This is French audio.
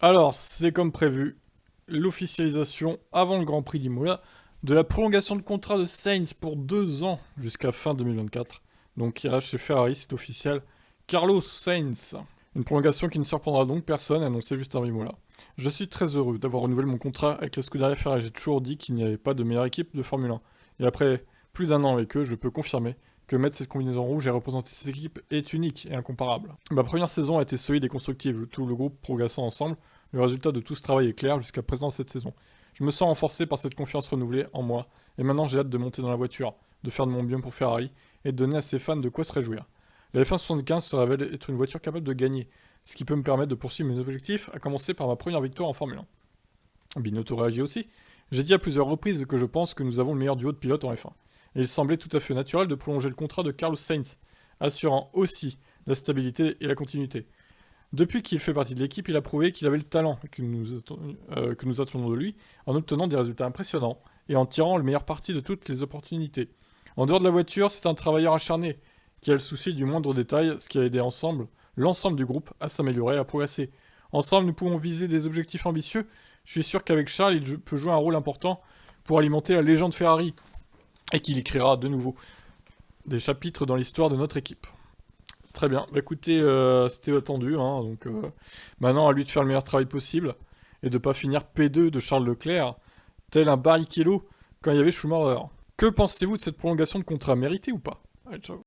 Alors, c'est comme prévu, l'officialisation avant le Grand Prix d'Imola de la prolongation de contrat de Sainz pour 2 ans jusqu'à fin 2024. Donc, il reste chez Ferrari, c'est officiel. Carlos Sainz. Une prolongation qui ne surprendra donc personne, annoncée juste avant Imola. Je suis très heureux d'avoir renouvelé mon contrat avec la Scuderia Ferrari. J'ai toujours dit qu'il n'y avait pas de meilleure équipe de Formule 1. Et après plus d'un an avec eux, je peux confirmer que mettre cette combinaison rouge et représenter cette équipe est unique et incomparable. Ma première saison a été solide et constructive, tout le groupe progressant ensemble. Le résultat de tout ce travail est clair jusqu'à présent cette saison. Je me sens renforcé par cette confiance renouvelée en moi, et maintenant j'ai hâte de monter dans la voiture, de faire de mon bien pour Ferrari, et de donner à ses fans de quoi se réjouir. La F1 75 se révèle être une voiture capable de gagner, ce qui peut me permettre de poursuivre mes objectifs, à commencer par ma première victoire en Formule 1. Binotto réagit aussi. J'ai dit à plusieurs reprises que je pense que nous avons le meilleur duo de pilotes en F1. Et il semblait tout à fait naturel de prolonger le contrat de Carlos Sainz, assurant aussi la stabilité et la continuité. Depuis qu'il fait partie de l'équipe, il a prouvé qu'il avait le talent que nous attendions de lui, en obtenant des résultats impressionnants et en tirant le meilleur parti de toutes les opportunités. En dehors de la voiture, c'est un travailleur acharné, qui a le souci du moindre détail, ce qui a aidé l'ensemble du groupe à s'améliorer et à progresser. Ensemble, nous pouvons viser des objectifs ambitieux. Je suis sûr qu'avec Charles, il peut jouer un rôle important pour alimenter la légende Ferrari, et qu'il écrira de nouveau des chapitres dans l'histoire de notre équipe. Très bien, bah écoutez, c'était attendu, hein, donc maintenant à lui de faire le meilleur travail possible, et de pas finir P2 de Charles Leclerc, tel un Barrichello quand il y avait Schumacher. Que pensez-vous de cette prolongation de contrat, méritée ou pas? Allez, ciao.